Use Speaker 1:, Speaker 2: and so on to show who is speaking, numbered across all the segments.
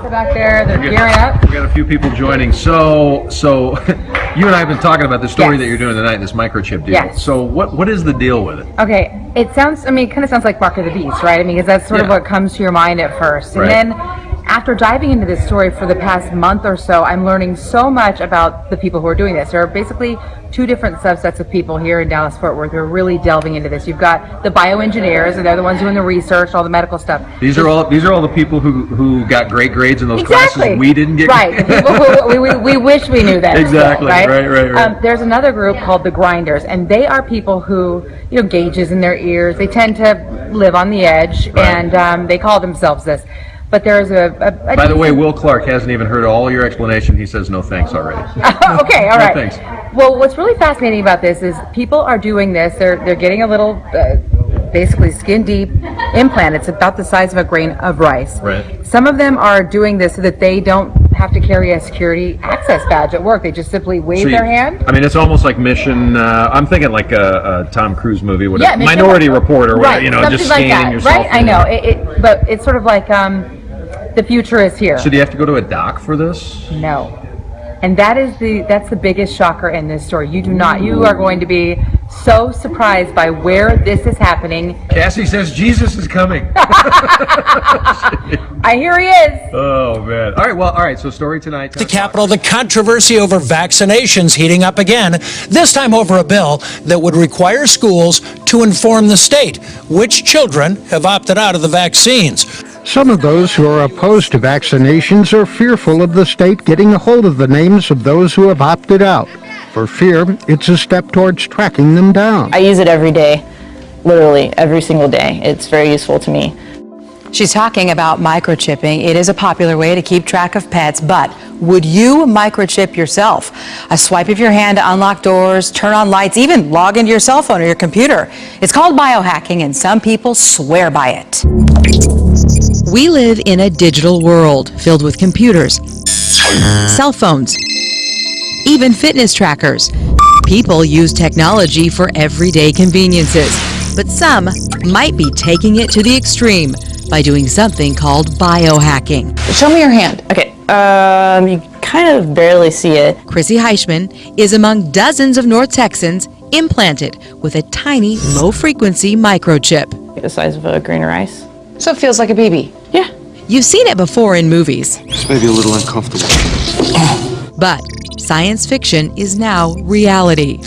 Speaker 1: helicopter back there. They're gearing up.
Speaker 2: We got a few people joining. So you and I have been talking about the story that you're doing tonight, this microchip deal.
Speaker 1: Yes.
Speaker 2: So what is the deal with it?
Speaker 1: Okay, it sounds, it kind of sounds like Mark of the Beast, right? I mean, because that's sort of what comes to your mind at first. And then after diving into this story for the past month or so, I'm learning so much about the people who are doing this. There are basically two different subsets of people here in Dallas-Fort Worth who are really delving into this. You've got the bioengineers, and they're the ones doing the research, all the medical stuff.
Speaker 2: These are all the people who got great grades in those classes we didn't get.
Speaker 1: Right, the people who we wish we knew that.
Speaker 2: Exactly.
Speaker 1: Still,
Speaker 2: right.
Speaker 1: There's another group called the grinders, and they are people who, gauges in their ears. They tend to live on the edge, and they call themselves this. But there's
Speaker 2: By the way, Will Clark hasn't even heard all your explanation. He says no thanks already.
Speaker 1: Okay, all right.
Speaker 2: No thanks.
Speaker 1: Well, what's really fascinating about this is people are doing this. They're getting a little, basically skin deep implant. It's about the size of a grain of rice.
Speaker 2: Right.
Speaker 1: Some of them are doing this so that they don't have to carry a security access badge at work. They just simply wave their hand.
Speaker 2: I mean, it's almost like Mission. I'm thinking like a Tom Cruise movie,
Speaker 1: Yeah,
Speaker 2: Minority Report, or
Speaker 1: right,
Speaker 2: just
Speaker 1: like
Speaker 2: scanning
Speaker 1: that,
Speaker 2: yourself.
Speaker 1: Right, I know. But it's sort of like the future is here.
Speaker 2: So do you have to go to a doc for this?
Speaker 1: No. And that's the biggest shocker in this story. You do not. You are going to be so surprised by where this is happening.
Speaker 2: Cassie says Jesus is coming.
Speaker 1: I hear he is.
Speaker 2: Oh, man. All right. So story tonight.
Speaker 3: The Capitol, the controversy over vaccinations heating up again, this time over a bill that would require schools to inform the state which children have opted out of the vaccines.
Speaker 4: Some of those who are opposed to vaccinations are fearful of the state getting a hold of the names of those who have opted out. For fear, it's a step towards tracking them down.
Speaker 5: I use it every day, literally every single day. It's very useful to me.
Speaker 6: She's talking about microchipping. It is a popular way to keep track of pets, but would you microchip yourself? A swipe of your hand to unlock doors, turn on lights, even log into your cell phone or your computer. It's called biohacking, and some people swear by it.
Speaker 7: We live in a digital world filled with computers, cell phones, even fitness trackers. People use technology for everyday conveniences, but some might be taking it to the extreme by doing something called biohacking.
Speaker 5: Show me your hand. Okay, you kind of barely see it.
Speaker 7: Chrissy Heichman is among dozens of North Texans implanted with a tiny, low-frequency microchip.
Speaker 5: The size of a grain of rice.
Speaker 6: So it feels like a BB.
Speaker 5: Yeah.
Speaker 7: You've seen it before in movies.
Speaker 8: It's maybe a little uncomfortable.
Speaker 7: But science fiction is now reality.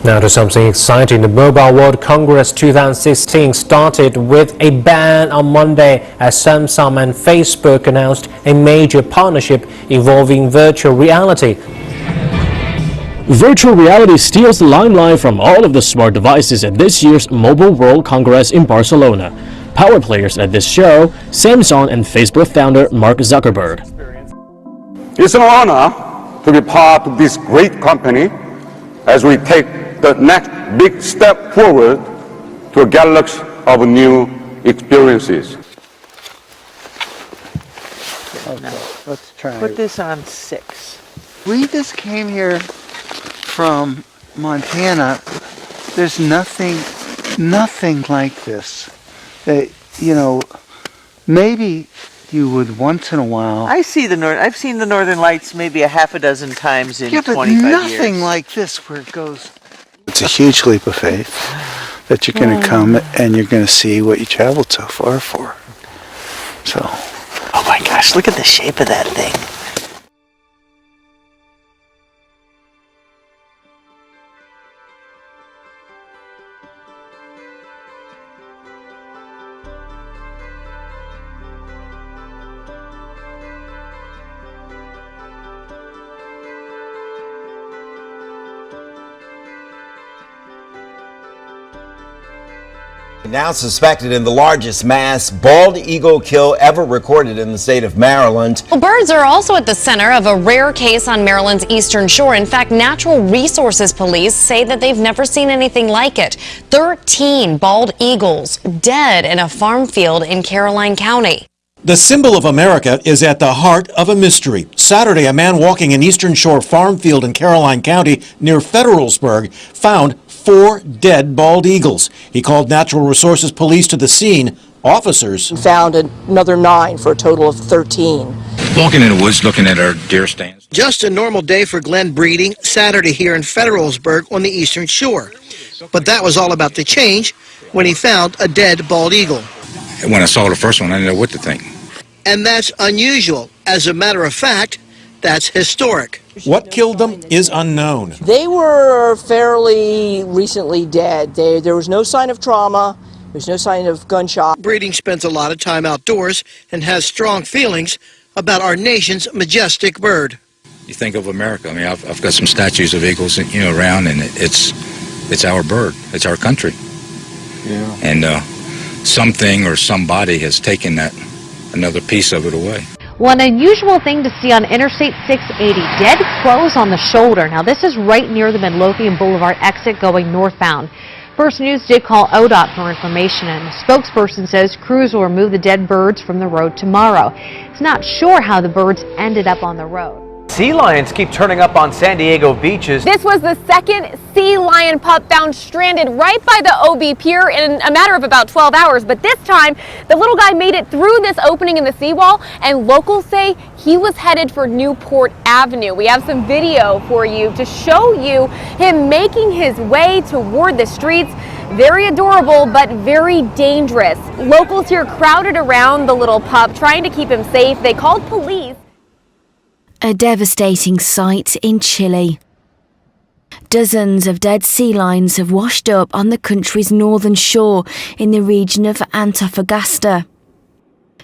Speaker 9: Now to something exciting. The Mobile World Congress 2016 started with a ban on Monday as Samsung and Facebook announced a major partnership involving virtual reality.
Speaker 10: Virtual reality steals the limelight from all of the smart devices at this year's Mobile World Congress in Barcelona. Power players at this show, Samsung and Facebook founder Mark Zuckerberg.
Speaker 11: It's an honor to be part of this great company as we take the next big step forward to a galaxy of new experiences.
Speaker 12: Okay, let's try.
Speaker 13: Put this on 6.
Speaker 12: We just came here from Montana. There's nothing like this. Maybe you would once in a while.
Speaker 13: I've seen the Northern Lights maybe a half a dozen times in 25 years.
Speaker 12: Yeah, but nothing like this where it goes. It's a huge leap of faith that you're going to come and you're going to see what you traveled so far for. So.
Speaker 13: Oh my gosh, look at the shape of that thing.
Speaker 14: Now suspected in the largest mass bald eagle kill ever recorded in the state of Maryland.
Speaker 15: Well, birds are also at the center of a rare case on Maryland's eastern shore. In fact, Natural Resources Police say that they've never seen anything like it. 13 bald eagles dead in a farm field in Caroline County.
Speaker 3: The symbol of America is at the heart of a mystery. Saturday, a man walking an Eastern Shore farm field in Caroline County near Federalsburg found 4 dead bald eagles. He called Natural Resources Police to the scene. Officers
Speaker 16: found another 9 for a total of 13.
Speaker 8: walking in the woods looking at our deer stands.
Speaker 16: Just a normal day for Glenn breeding Saturday here in Federalsburg on the Eastern Shore. But that was all about to change when he found a dead bald eagle.
Speaker 8: And when I saw the first one, I didn't know what to think.
Speaker 16: And that's unusual. As a matter of fact, that's historic.
Speaker 3: What killed them is unknown.
Speaker 17: They were fairly recently dead. There was no sign of trauma. There's no sign of gunshot.
Speaker 16: Breeding spends a lot of time outdoors and has strong feelings about our nation's majestic bird.
Speaker 8: You think of America. I mean, I've got some statues of eagles, around, and it's our bird. It's our country.
Speaker 12: Yeah.
Speaker 8: And something or somebody has taken another piece of it away.
Speaker 18: One unusual thing to see on Interstate 680, dead crows on the shoulder. Now this is right near the Midlothian Boulevard exit going northbound. First News did call ODOT for information, and a spokesperson says crews will remove the dead birds from the road tomorrow. It's not sure how the birds ended up on the road.
Speaker 19: Sea lions keep turning up on San Diego beaches.
Speaker 20: This was the second sea lion pup found stranded right by the OB Pier in a matter of about 12 hours. But this time, the little guy made it through this opening in the seawall, and locals say he was headed for Newport Avenue. We have some video for you to show you him making his way toward the streets. Very adorable, but very dangerous. Locals here crowded around the little pup, trying to keep him safe. They called police.
Speaker 21: A devastating sight in Chile. Dozens of dead sea lions have washed up on the country's northern shore in the region of Antofagasta.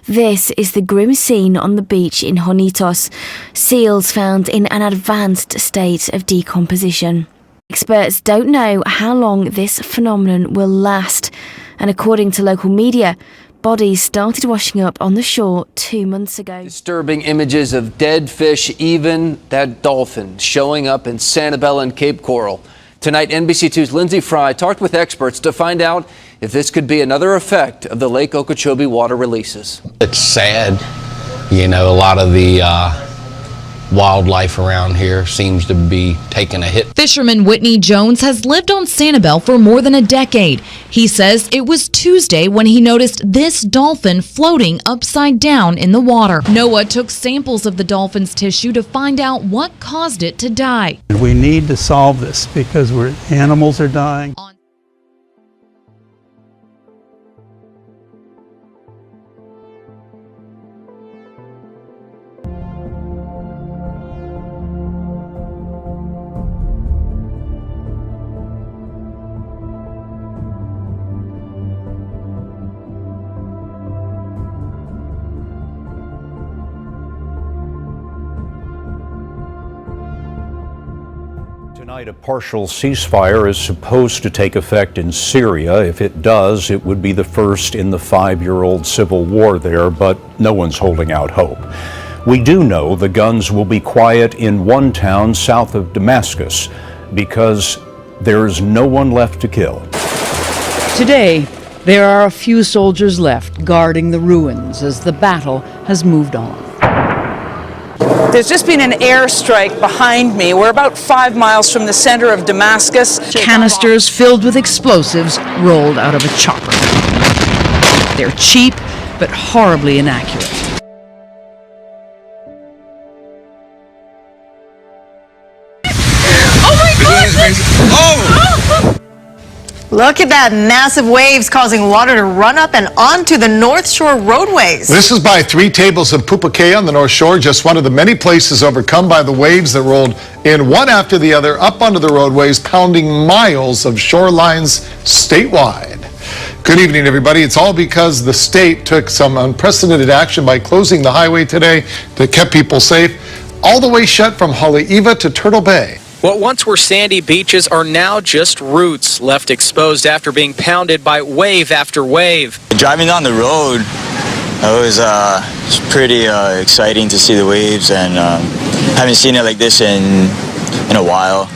Speaker 21: This is the grim scene on the beach in Jonitos, seals found in an advanced state of decomposition. Experts don't know how long this phenomenon will last, and according to local media, bodies started washing up on the shore 2 months ago.
Speaker 22: Disturbing images of dead fish, even that dolphin, showing up in Sanibel and Cape Coral. Tonight, NBC2's Lindsay Fry talked with experts to find out if this could be another effect of the Lake Okeechobee water releases.
Speaker 23: It's sad. A lot of the wildlife around here seems to be taking a hit.
Speaker 7: Fisherman Whitney Jones has lived on Sanibel for more than a decade. He says it was Tuesday when he noticed this dolphin floating upside down in the water. NOAA took samples of the dolphin's tissue to find out what caused it to die.
Speaker 24: We need to solve this because animals are dying.
Speaker 25: Tonight, a partial ceasefire is supposed to take effect in Syria. If it does, it would be the first in the 5-year-old civil war there, but no one's holding out hope. We do know the guns will be quiet in one town south of Damascus because there's no one left to kill.
Speaker 26: Today, there are a few soldiers left guarding the ruins as the battle has moved on.
Speaker 27: There's just been an airstrike behind me. We're about 5 miles from the center of Damascus.
Speaker 26: Canisters filled with explosives rolled out of a chopper. They're cheap, but horribly inaccurate.
Speaker 27: Oh my goodness! Oh!
Speaker 28: Look at that, massive waves causing water to run up and onto the North Shore roadways.
Speaker 29: This is by 3 tables of Pupukea on the North Shore, just one of the many places overcome by the waves that rolled in one after the other up onto the roadways, pounding miles of shorelines statewide. Good evening, everybody. It's all because the state took some unprecedented action by closing the highway today that kept people safe, all the way shut from Haleiwa to Turtle Bay.
Speaker 30: What once were sandy beaches are now just roots left exposed after being pounded by wave after wave.
Speaker 31: Driving down the road, it was pretty exciting to see the waves, and haven't seen it like this in a while.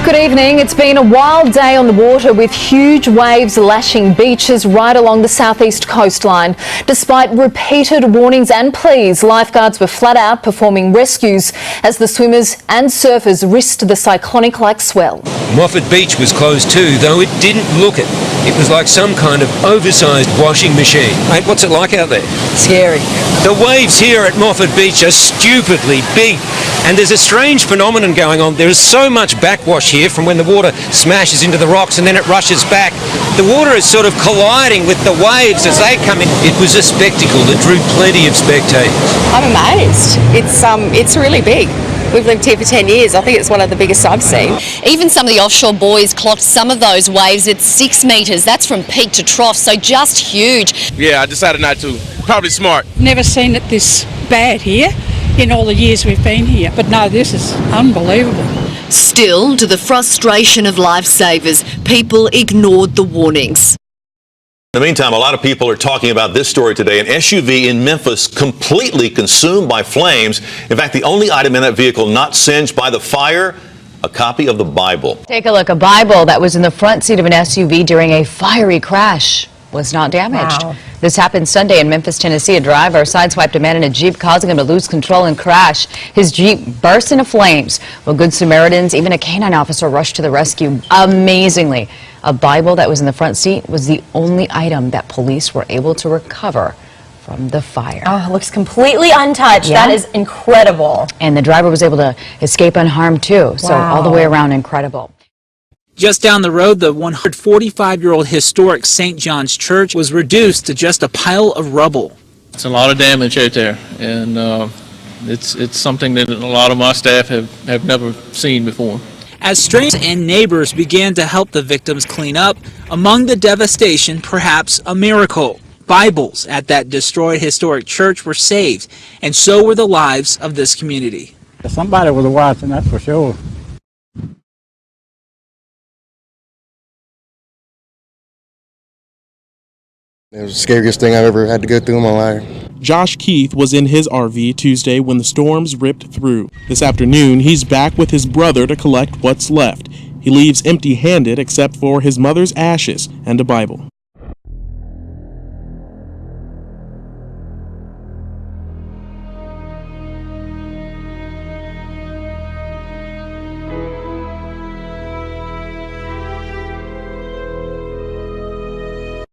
Speaker 1: Good evening. It's been a wild day on the water with huge waves lashing beaches right along the southeast coastline. Despite repeated warnings and pleas, lifeguards were flat out performing rescues as the swimmers and surfers risked the cyclonic-like swell.
Speaker 2: Moffat Beach was closed too, though it didn't look it. It was like some kind of oversized washing machine. Mate, what's it like out there?
Speaker 27: Scary.
Speaker 2: The waves here at Moffat Beach are stupidly big, and there's a strange phenomenon going on. There is so much backwash here from when the water smashes into the rocks and then it rushes back. The water is sort of colliding with the waves as they come in. It was a spectacle that drew plenty of spectators.
Speaker 4: I'm amazed. It's really big. We've lived here for 10 years. I think it's one of the biggest I've seen.
Speaker 5: Even some of the offshore buoys clocked some of those waves at 6 metres. That's from peak to trough, so just huge.
Speaker 6: Yeah, I decided not to. Probably smart.
Speaker 9: Never seen it this bad here in all the years we've been here. But no, this is unbelievable.
Speaker 5: Still, to the frustration of lifesavers, people ignored the warnings.
Speaker 10: In the meantime, a lot of people are talking about this story today. An SUV in Memphis completely consumed by flames. In fact, the only item in that vehicle not singed by the fire, a copy of the Bible.
Speaker 7: Take a look. A Bible that was in the front seat of an SUV during a fiery crash was not damaged.
Speaker 5: Wow.
Speaker 7: This happened Sunday in Memphis, Tennessee. A driver sideswiped a man in a Jeep, causing him to lose control and crash. His Jeep burst into flames. Well, Good Samaritans, even a canine officer rushed to the rescue. Amazingly, a Bible that was in the front seat was the only item that police were able to recover from the fire.
Speaker 5: Oh, it looks completely untouched.
Speaker 7: Yeah.
Speaker 5: That is incredible.
Speaker 7: And the driver was able to escape unharmed too. So all the way around, incredible.
Speaker 11: Just down the road, the 145-year-old historic St. John's Church was reduced to just a pile of rubble.
Speaker 13: It's a lot of damage out there, and it's something that a lot of my staff have never seen before.
Speaker 11: As strangers and neighbors began to help the victims clean up, among the devastation, perhaps a miracle. Bibles at that destroyed historic church were saved, and so were the lives of this community.
Speaker 24: Somebody was watching, that's for sure.
Speaker 14: It was the scariest thing I've ever had to go through in my life.
Speaker 15: Josh Keith was in his RV Tuesday when the storms ripped through. This afternoon, he's back with his brother to collect what's left. He leaves empty-handed except for his mother's ashes and a Bible.